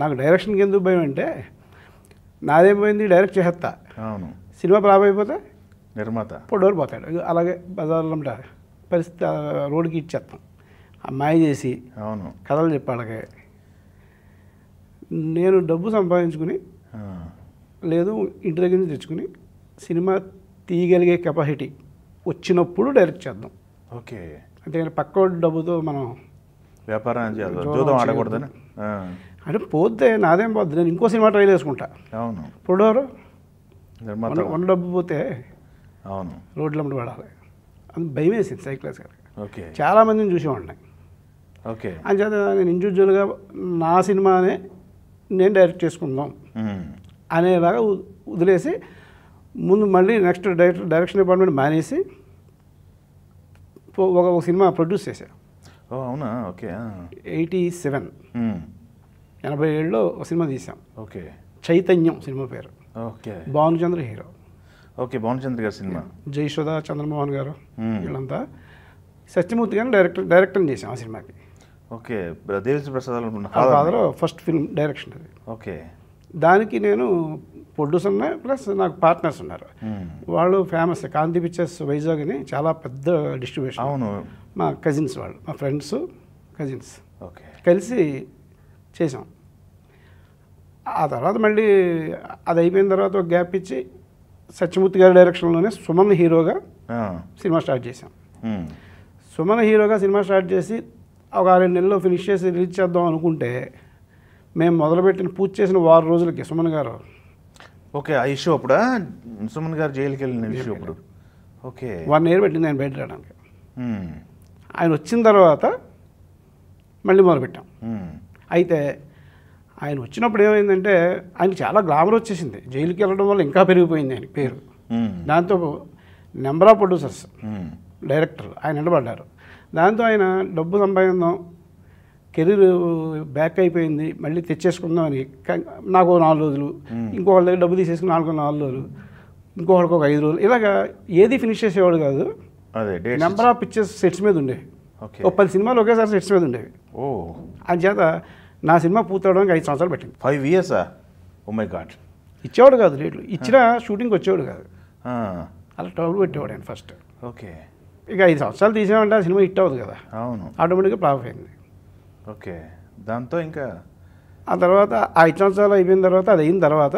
నాకు డైరెక్షన్కి ఎందుకు భయం అంటే నాదేం పోయింది డైరెక్ట్ చేసేస్తా, అవును, సినిమా ప్రాబ్ అయిపోతే నిర్మాత పొడవరు పోతాడు. అలాగే బజార్లో పరిస్థితి రోడ్డుకి ఇచ్చేస్తాం, అమ్మాయి చేసి అవును కథలు చెప్పాలకే. నేను డబ్బు సంపాదించుకుని లేదు ఇంటి దగ్గర నుంచి తెచ్చుకుని సినిమా తీయగలిగే కెపాసిటీ వచ్చినప్పుడు డైరెక్ట్ చేద్దాం. ఓకే, అంతేగాని పక్క డబ్బుతో మనం వ్యాపారం జూదం ఆడకూడదని. అంటే పోతే నాదేం పోద్ది, నేను ఇంకో సినిమా ట్రై చేసుకుంటా. అవును, పొడవరు నిర్మాత వన్ డబ్బు పోతే అవును రోడ్ల అమ్మడి పడాలి అని భయం వేసింది సైక్లాస్ గారికి. ఓకే చాలామందిని చూసేవాడిని. ఓకే, అంచేత నేను ఇండివిజువల్గా నా సినిమానే నేను డైరెక్ట్ చేసుకుందాం అనేలాగా వదిలేసి ముందు మళ్ళీ నెక్స్ట్ డైరెక్షన్ డిపార్ట్మెంట్ మానేసి ఒక సినిమా ప్రొడ్యూస్ చేశాను. ఓ అవునా, ఓకే. 87 87లో ఒక సినిమా తీసాం. ఓకే, చైతన్యం సినిమా పేరు. Okay, Bhanuchandra hero. Okay, Bhanuchandra గారి సినిమా. జయసుధ, చంద్రమోహన్ గారు వీళ్ళంతా. సత్యమూర్తి గారిని డైరెక్టర్ చేసాం ఆ సినిమాకి. Okay, Devi Sri Prasad father first film direction అది. ఓకే, దానికి నేను ప్రొడ్యూసర్ ఉన్నాయి, ప్లస్ నాకు పార్ట్నర్స్ ఉన్నారు. వాళ్ళు ఫేమస్ కాంతి పిక్చర్స్ వైజాగ్ అని చాలా పెద్ద డిస్ట్రిబ్యూషన్. అవును, మా కజిన్స్ వాళ్ళు, మా ఫ్రెండ్స్ కజిన్స్ ఓకే, కలిసి చేసాం. ఆ తర్వాత మళ్ళీ అది అయిపోయిన తర్వాత ఒక గ్యాప్ ఇచ్చి సత్యమూర్తి గారి డైరెక్షన్లోనే సుమన్ హీరోగా సినిమా స్టార్ట్ చేసాం. సుమన్ హీరోగా సినిమా స్టార్ట్ చేసి ఒక 6 నెలల్లో ఫినిష్ చేసి రిలీజ్ చేద్దాం అనుకుంటే మేము మొదలుపెట్టిన పూజ చేసిన 6 రోజులకి సుమన్ గారు. ఓకే, ఆ ఇష్యూ అప్పుడా సుమన్ గారు జైలుకి వెళ్ళిన ఇష్యూ అప్పుడు. ఓకే, 1 ఇయర్ పెట్టింది ఆయన బయట రావడానికి. ఆయన వచ్చిన తర్వాత మళ్ళీ మొదలుపెట్టాం. అయితే ఆయన వచ్చినప్పుడు ఏమైందంటే ఆయనకి చాలా గ్లామర్ వచ్చేసింది. జైలుకి వెళ్ళడం వల్ల ఇంకా పెరిగిపోయింది ఆయన పేరు. దాంతో నెంబర్ ఆఫ్ ప్రొడ్యూసర్స్, డైరెక్టర్లు ఆయన నిలబడ్డారు. దాంతో ఆయన డబ్బు సంపాదిందాం, కెరీర్ బ్యాక్ అయిపోయింది, మళ్ళీ తెచ్చేసుకుందాం అని నాకు 4 రోజులు, ఇంకొకళ్ళ దగ్గర డబ్బు తీసేసుకుని 4 రోజులు, ఇంకొకళ్ళకి ఒక 5 రోజులు, ఇలాగా ఏది ఫినిష్ చేసేవాడు కాదు. నెంబర్ ఆఫ్ పిక్చర్స్ సెట్స్ మీద ఉండేవి. ఒక 10 సినిమాలు ఒకేసారి సెట్స్ మీద ఉండేవి. అందుచేత నా సినిమా పూర్తవడానికి 5 సంవత్సరాలు పెట్టింది. 5 years? Oh my God. ఇచ్చేవాడు కాదు రేట్లు, ఇచ్చినా షూటింగ్కి వచ్చేవాడు కాదు, అలా ట్రబుల్ పెట్టేవాడు ఆయన ఫస్ట్. ఓకే, ఇక 5 సంవత్సరాలు తీసామంటే ఆ సినిమా హిట్ అవ్వదు కదా, అవును, ఆటోమేటిక్గా ప్రాఫిట్ అయింది. ఓకే, దాంతో ఇంకా ఆ తర్వాత 5 సంవత్సరాలు అయిపోయిన తర్వాత అది అయిన తర్వాత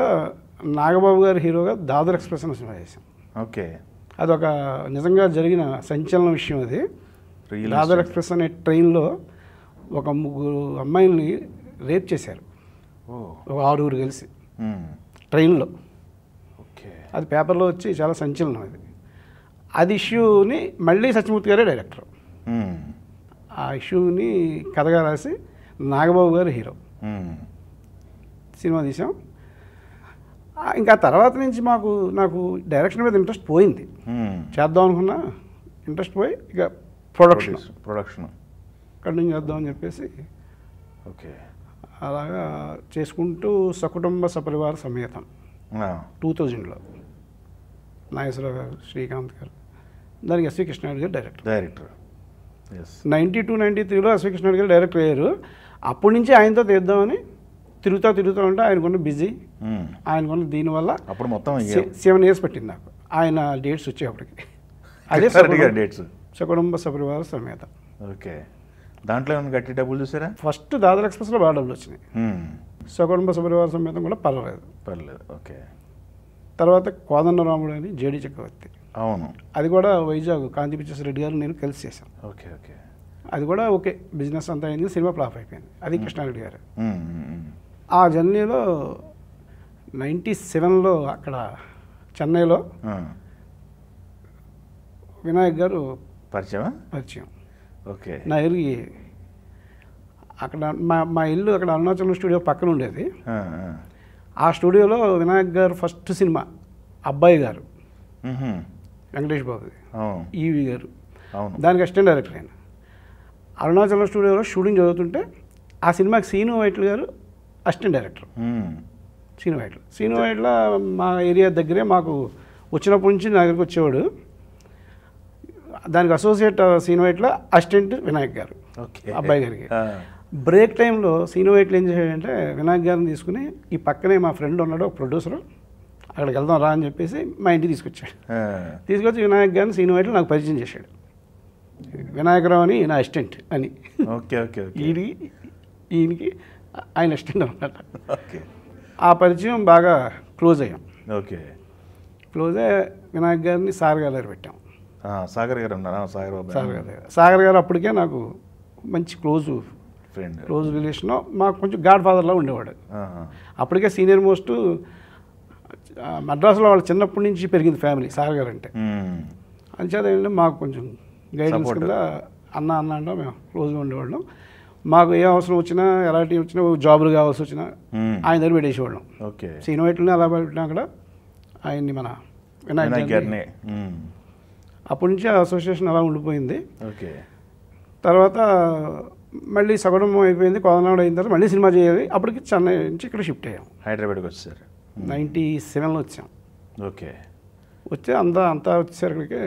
నాగబాబు గారి హీరోగా దాదర్ ఎక్స్ప్రెస్ అనే సినిమా చేశాం. ఓకే, అదొక నిజంగా జరిగిన సంచలన విషయం. అది దాదర్ ఎక్స్ప్రెస్ అనే ట్రైన్లో ఒక 3 అమ్మాయిల్ని రేప్ చేశారు, ఒక 6 కలిసి ట్రైన్లో. ఓకే, అది పేపర్లో వచ్చి చాలా సంచలనం. అది ఇష్యూని మళ్ళీ సత్యమూర్తి గారే డైరెక్టర్. ఆ ఇష్యూని కథగా రాసి నాగబాబు గారు హీరో సినిమా తీసాం. ఇంకా తర్వాత నుంచి నాకు డైరెక్షన్ మీద ఇంట్రెస్ట్ పోయింది. చేద్దాం అనుకున్నా ఇంట్రెస్ట్ పోయి ఇక ప్రొడక్షన్ కంటిన్యూ చేద్దామని చెప్పేసి ఓకే అలాగా చేసుకుంటూ సకుటుంబ సపరివార సమేతం 2000లో నాగేశ్వరరావు గారు, శ్రీకాంత్ గారు, దానికి ఎస్వి కృష్ణారెడ్డి గారు డైరెక్టర్. 92-93లో ఎస్వి కృష్ణారెడ్డి గారు డైరెక్టర్ అయ్యారు. అప్పటి నుంచి ఆయనతో తీద్దామని తిరుగుతూ ఉంటే ఆయనకున్న బిజీ, ఆయనకున్న దీనివల్ల అప్పుడు మొత్తం 7 years పట్టింది నాకు ఆయన డేట్స్ వచ్చేప్పటికి. అదే డేట్స్ సకుటుంబ సపరివార సమేతం. ఓకే, దాంట్లో ఏమైనా గట్టి డబ్బులు చూసారా? ఫస్ట్ దాదర్ ఎక్స్ప్రెస్లో బాగా డబ్బులు వచ్చినాయి. సకుటుంబ సపరివార సమేతం కూడా పర్లేదు. ఓకే, తర్వాత కోదండరాముడు అని జేడి చక్రవర్తి, అవును, అది కూడా వైజాగ్ కాంతి పిక్చర్స్ రెడ్డి గారు నేను కలిసి చేశాను. ఓకే ఓకే, అది కూడా ఓకే, బిజినెస్ అంతా అయింది, సినిమా ఫ్లాప్ అయిపోయింది. అది కృష్ణారెడ్డి గారు. ఆ జర్నీలో 97లో అక్కడ చెన్నైలో వినాయక్ గారు పరిచయం. ఓకే, నా ఎరిగి అక్కడ మా ఇల్లు అక్కడ అరుణాచలం స్టూడియో పక్కన ఉండేది. ఆ స్టూడియోలో వినాయక్ గారు ఫస్ట్ సినిమా అబ్బాయి గారు, వెంకటేష్ బాబుది, ఈవి గారు, దానికి అసిస్టెంట్ డైరెక్టర్ అయిన. అరుణాచలం స్టూడియోలో షూటింగ్ జరుగుతుంటే ఆ సినిమాకి సీను వైట్ల గారు అసిస్టెంట్ డైరెక్టర్. సీను వైట్ల మా ఏరియా దగ్గరే మాకు వచ్చినప్పటి నుంచి నా దగ్గరికి వచ్చేవాడు. దానికి అసోసియేట్ సీను వైట్ల, అసిస్టెంట్ వినాయక్ గారు అబ్బాయి గారికి. బ్రేక్ టైంలో సీను వైట్లు ఏం చేశాడంటే వినాయక్ గారిని తీసుకుని ఈ పక్కనే మా ఫ్రెండ్ ఉన్నాడు ఒక ప్రొడ్యూసర్, అక్కడికి వెళ్దాం రా అని చెప్పేసి మా ఇంటికి తీసుకొచ్చాడు. తీసుకొచ్చి వినాయక్ గారిని సీను వైట్లు నాకు పరిచయం చేశాడు. వినాయకరావు అని నా అసిస్టెంట్ అని. ఓకే ఓకే ఈయనకి ఆయన అసిస్టెంట్ అన్నమాట. ఓకే. ఆ పరిచయం బాగా క్లోజ్ అయ్యాం. ఓకే. క్లోజ్ అయ్యి వినాయక్ గారిని సాగర్ గారి దగ్గర పెట్టాం. సాగర్ గారు ఉన్నారా? సాగర్ బాబు. సాగర్ గారు అప్పటికే నాకు మంచి క్లోజ్ రిలేషన్, మాకు కొంచెం గాడ్ ఫాదర్లా ఉండేవాడు. అప్పటికే సీనియర్ మోస్ట్ మద్రాసులో వాళ్ళు చిన్నప్పటి నుంచి పెరిగింది ఫ్యామిలీ సాగర్ గారు అంటే. అంచేత ఏంటంటే మాకు కొంచెం గైడెన్స్ కింద అన్న అంటే మేము క్లోజ్గా ఉండేవాళ్ళం. మాకు ఏ అవసరం వచ్చినా ఎలాంటి వచ్చినా జాబులు కావాల్సి వచ్చినా ఆయన దగ్గర పెట్టేసేవాళ్ళం. ఓకే. సీను వైట్లని అలా పెట్టినా అక్కడ ఆయన్ని మన వినాయక్ గారిని. అప్పటి నుంచి అసోసియేషన్ అలా ఉండిపోయింది. ఓకే. తర్వాత మళ్ళీ సగడం అయిపోయింది, కోదనాడు అయిన తర్వాత మళ్ళీ సినిమా చేయాలి. అప్పటికి చెన్నై నుంచి ఇక్కడ షిఫ్ట్ అయ్యాం. హైదరాబాద్కి వచ్చేసారు. 97లో వచ్చాం. ఓకే. వచ్చే అంతా వచ్చేసరికి